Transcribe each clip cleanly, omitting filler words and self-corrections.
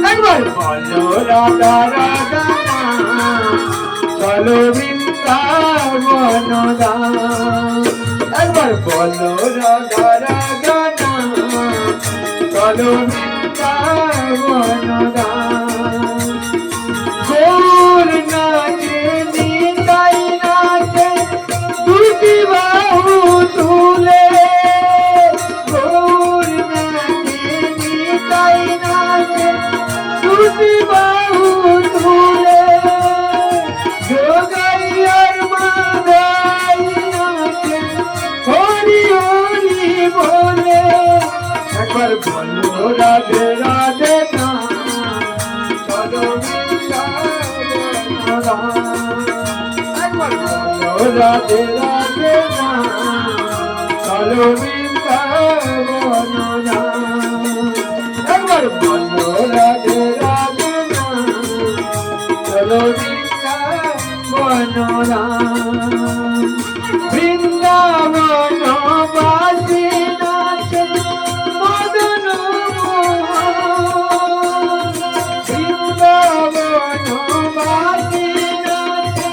একবার বলো রাধা রাধা চলো বৃন্দাবন একবার বলো রাধা রাধা চলো বৃন্দাবন গৌর নাচে নিতাই নাচে দুটি বাহু তুলে গৌর নাচে নিতাই নাচে দুটি বাহু তুলে যোগাইয়ার মাদাই নাচে হরি হরি বলে একবার বলো রাধে রাধে না চলো একবার বলো রাধে রাধে না চলো বৃন্দাবন একবার বলো রাধে রাধে না চলো বৃন্দাবন বৃন্দাবন বাসী নাচে মদন বৃন্দাবন বাসী নাচে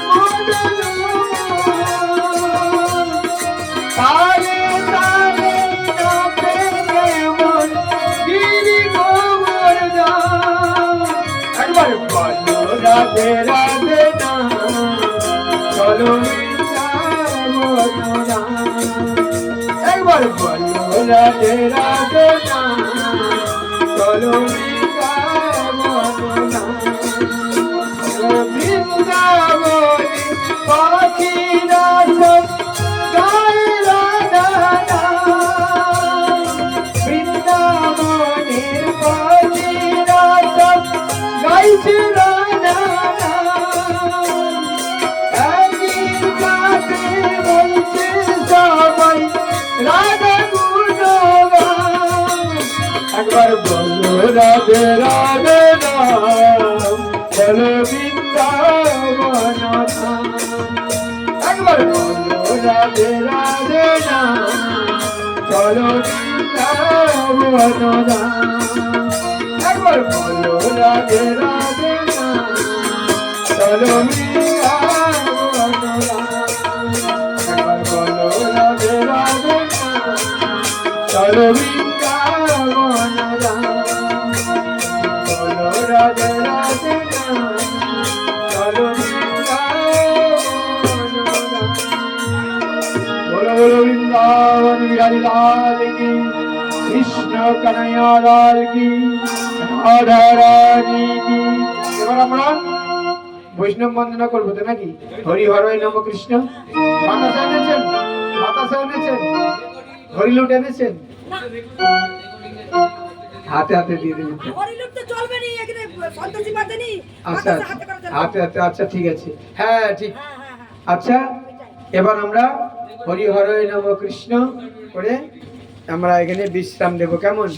মদন তালে তালে নাচে কেমন গিরি গোবর্ধন একবার বলো রাধে রাধে না চলো একবার বলো রাধে রাধে না চলো বৃন্দাবনে পাখিরা সব গায় রাধা বৃন্দাবনের পাখিরা সব গাইছে রাধা রাধা গুণগান একবার বলো রাধে রাধে নাম চলো বৃন্দাবন একবার বলো রাধে রাধে নাম চলো বৃন্দাবন একবার বলো রাধে রাধে নাম চলো বৃন্দাবন একবার বলো রাধে রাধে চলো বৃন্দাবন বলো রাধে রাধে চলো বৃন্দাবন বলো বলো বৃন্দাবন বিহারী লাল কি কৃষ্ণ কনৈয়া লাল কি রাধা রানী কি এবার আমরা বৈষ্ণব বন্দনা করবো তো নাকি হরি হরয় নম কৃষ্ণ বাতাসা এনেছেন হরিলুট এনেছেন হাতে হাতে দিয়ে দেবেন আচ্ছা হাতে হাতে আচ্ছা ঠিক আছে হ্যাঁ ঠিক আচ্ছা এবার আমরা হরি হরয় নম কৃষ্ণ করে আমরা এখানে বিশ্রাম দেব কেমন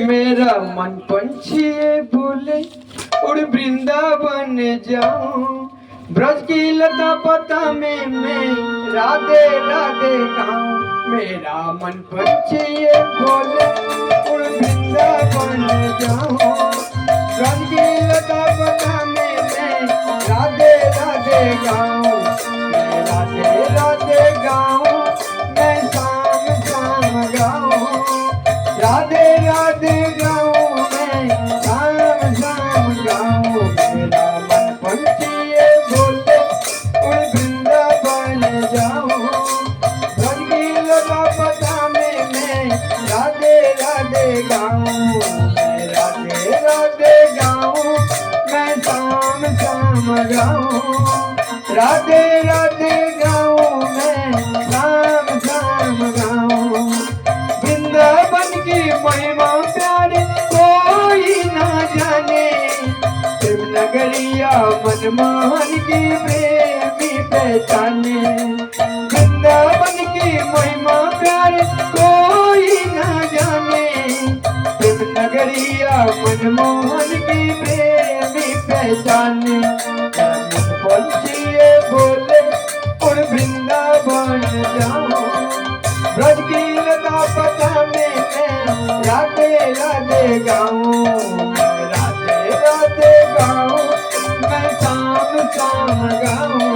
मेरा मन पंछी बोले उड़ वृंदावन जाऊं ब्रज की लता पता में मैं राधे राधे गाऊं मेरा मन पंछी बोले उड़ वृंदावन जाऊं ब्रज की लता पता में मैं राधे राधे गाऊं मैं राधे राधे गाऊं मैं शाम शाम गाऊं राधे राधे गाऊं मैं शाम शाम गाऊं मेरा मन पंछी बोले उड़ वृंदावन जाऊं ब्रज की लता पता में मैं राधे राधे गाऊं मैं राधे राधे गाऊं मैं शाम शाम गाऊं राधे राधे गाऊं मैं शाम शाम गाऊं वृंदावन की महिमा प्यारे कोई ना जाने शिव नगरिया पहचाने। वृंदावन की महिमा प्यारे कोई ना जाने, प्रेम नगरिया मनमोहन की प्रेमी पहचाने। पंछी बोले उड़ वृंदावन जाओ, ब्रज की लता पता में मैं राधे राधे गाऊं, राधे राधे गाऊं, मैं शाम शाम गाऊं,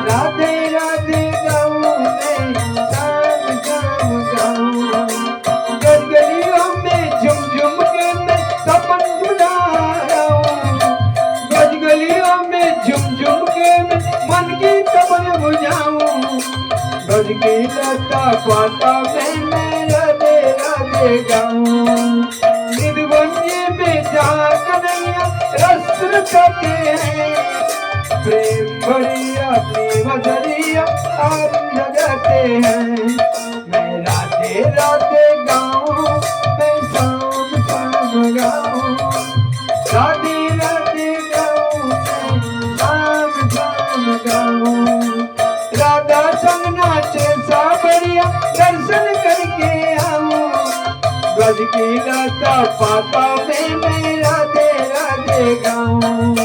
राधे राधे गाऊं, मैं शाम शाम गाऊं। गलियों में झुम झुम के मैं सपन बुला रहा हूँ, गलियों में झुम झुम के मैं मन की तपन बुझाऊं, ब्रज की लता पाता मैं राधे राधे गाऊं। निर्वन्य में जाकर नैया रस रचाते हैं, प्रेम भरिया प्रेम धरिया आप जगाते हैं। मैं राधे राधे गाऊं, मैं शाम शाम गाऊं, राधे राधे गाऊं, मैं शाम शाम गाऊं। राधा संग नाचे सावरिया दर्शन करके आऊं, ब्रज की लता पाता मैं राधे राधे गाऊं।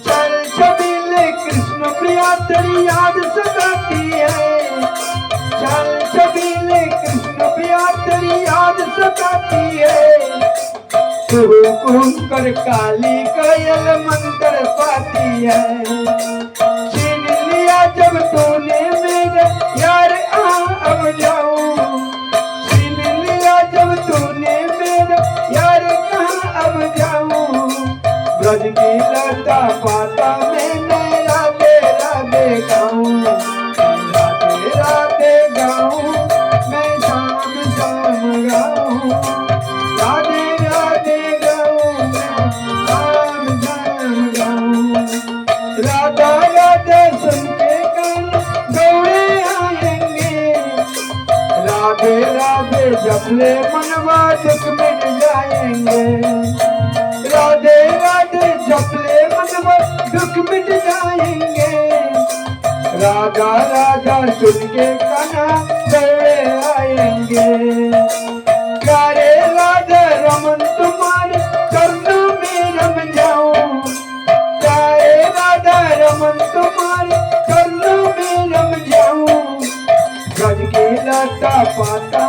चल छबीले कृष्ण प्रिया तेरी याद सताती है, चल छबीले कृष्ण प्रिया तेरी याद सताती है। कुहू कर काली कोयल मंत्र पाती है, छीन लिया जब तूने मेरे यार अब जाऊं, छीन लिया जब तूने मेरे यार कहाँ अब जाऊं। ब्रज की लता पाता मैं राधे राधे गाऊं, राधे राधे गाऊं, मैं शाम शाम गाऊं, राधे राधे गाऊं, मैं शाम शाम गाऊं। राधा राधा सुन के कान दौड़े आएंगे, राधे राधे जपले मनवा दुख मिट जाएंगे, राधे राधे जपले मनवा दुख मिट जाएंगे। राधा राधा सुन के काना दौड़े आएंगे, प्यारे राधा रमन तुम्हारे चरणों में रम जाऊं, प्यारे राधा रमन तुम्हारे चरणों में रम जाऊं। ब्रज की लता पाता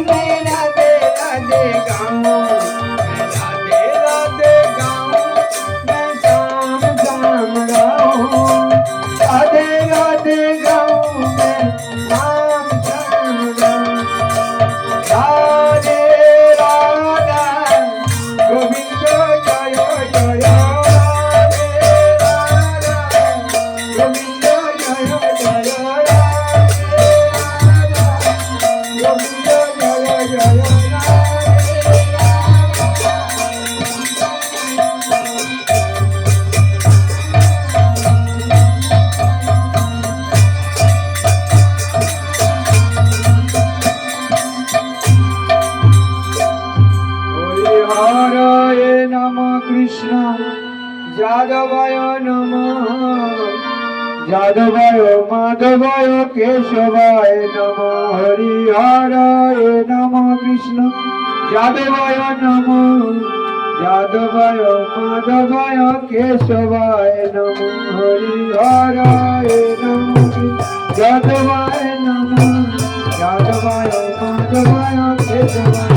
मैं राधे राधे गाऊं, मैं राधे राधे गाऊं, मैं शाम शाम गाऊं, राधे राधे गाऊं, मैं शाम शाम गाऊं। राधे राधा गोविंद जय जय, राधे राधा गोविंद जय जय, राधे राधा गोविंद जय जय। हरे नमः कृष्ण जादवाय नमः, जादवाय माधवाय केशवाय नमः। हरि हरे नमः कृष्ण जादवाय नमः, जादवाय माधवाय केशवाय नमः। हरि हरे नमः जादवाय नमः, जादवाय माधवाय केशवाय।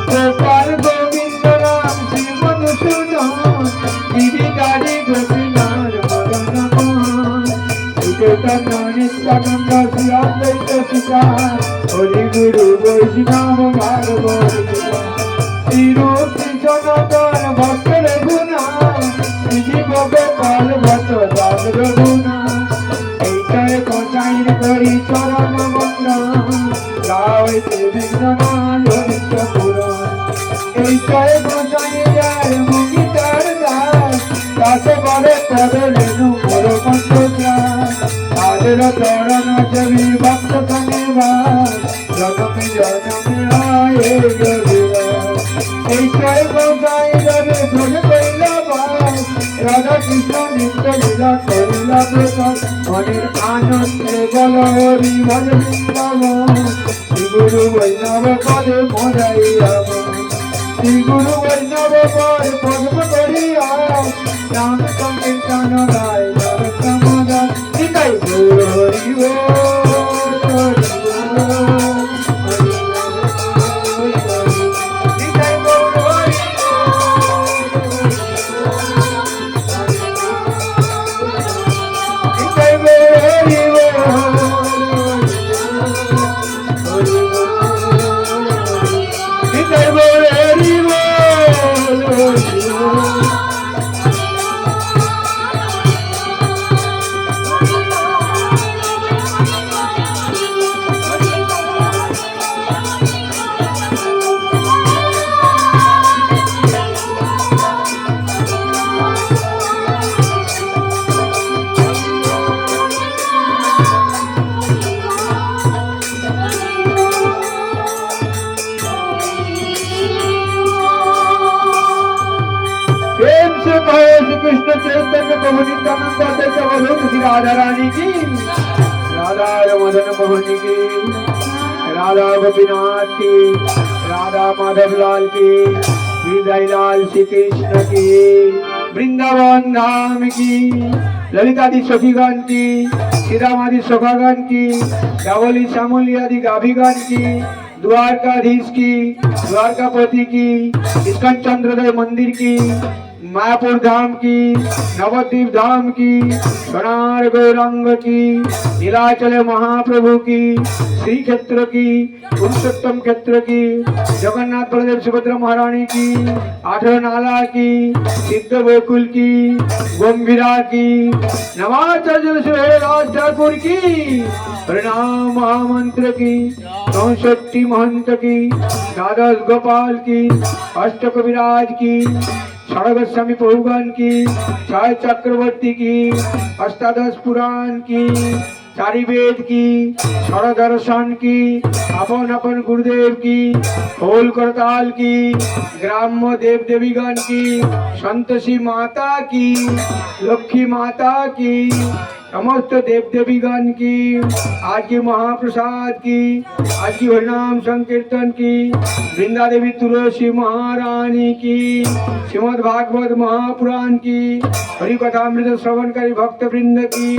गोपाल गोविंद राम श्री मधुसूदन, गिरिधारी गोपीनाथ मदन मोहन, चैतन्य नित्यानंद श्री अद्वैत सिद्धांत, हरि गुरु वैष्णव भागवत श्री रूप सनातन भक्त रघुनाथ, श्री जीव गोपाल भक्त दास रघुनाथ। ऐतर कोचाइन करी चरण वंदन, गावते विघ्ननाथ हरिच पुराण। ऐतर कोचाइन जय मुखी दास, दास बड़े पद रेणु मोर कंठ। आदर चरण छवि भक्त धन्यवाद, जन्म जन्म आए गरीब। ऐतर कोचाइन रवि भज कैला बास, राधा কৃষ্ণ নিত্য লীলা করিলা প্রকাশ মনের আনন্দে বল হরি ভজ বৃন্দাবন শ্রী গুরু বৈষ্ণব পদে মরাইয়া শ্রী গুরু বৈষ্ণব পদ পদ্ম করিয়া নাম সংকীর্তন গায় জগৎ নিতাই গৌর হরি कृष्ण चैतन्य प्रभु नित्यानंद अद्वैत अवधूत श्री राधा रानी की राधा मदन मोहन की राधा गोपीनाथ की राधा माधव लाल की हृदय लाल श्री कृष्ण की वृंदावन धाम की ललितादि सखीगण की श्रीरामादि सखागण की गावली श्यामली आदि गाभीगण की द्वारकाधीश की द्वारकापति की इस्कन चंद्रोदय मंदिर की मायापुर धाम की नवद्वीप धाम की सोनार गौरांग की नीलाचल महाप्रभु की श्री क्षेत्र की पुरुषोत्तम क्षेत्र की जगन्नाथ बलदेव सुभद्रा महारानी की 18 नाला की सिद्ध गोकुल की गंभीरा की नवाचार्य राज ठाकुर की प्रणाम महामंत्र की 64 महंत की द्वादश गोपाल की अष्ट कविराज की षडगोस्वामी प्रभुगण की छय चक्रवर्ती की अष्टादश पुराण की चारि वेद की षड दर्शन की अपन अपन गुरुदेव की खोल करताल की ग्राम्य देव देवीगण की संतोषी माता की लक्ष्मी माता की समस्त देव देवीगण की आज की महाप्रसाद की आज की हरिनाम संकीर्तन की वृंदा देवी तुलसी महारानी की श्रीमद् भागवत महापुराण की हरि कथामृत श्रवणकारी भक्त वृंद की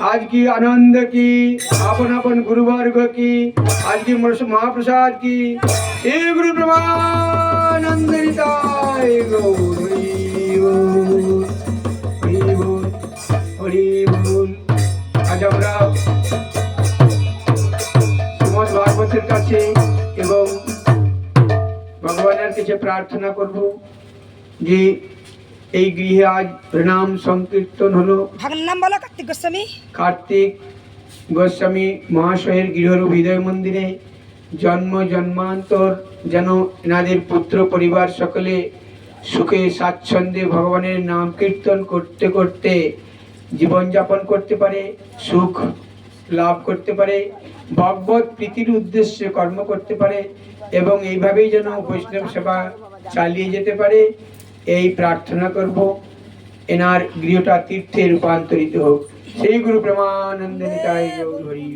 आज की आनंद की अपन अपन गुरुवर्ग की आज की महाप्रसाद की श्री गुरु ब्रह्मानंद निताय गौर हरि बोल। आज আমরা শ্রীমদ্ ভাগবতের কাছে এবং ভগবানের কাছে প্রার্থনা করব যে এই গৃহে আজ প্রণাম সংকীর্তন হলো। ভাগনার নাম বলো? কার্তিক গোস্বামী। কার্তিক গোস্বামী মহাশয়ের গৃহরূপ হৃদয় মন্দিরে জন্ম জন্মান্তর যেন এনাদের পুত্র পরিবার সকলে সুখে স্বাচ্ছন্দ্যে ভগবানের নাম কীর্তন করতে করতে জীবনযাপন করতে পারে, সুখ লাভ করতে পারে, ভগবত প্রীতির উদ্দেশ্যে কর্ম করতে পারে এবং এইভাবেই যেন বৈষ্ণব সেবা চালিয়ে যেতে পারে এই প্রার্থনা করব। এনার গৃহটা তীর্থে রূপান্তরিত হোক। সেই গুরু প্রেমানন্দ নিতাই গৌর হরি।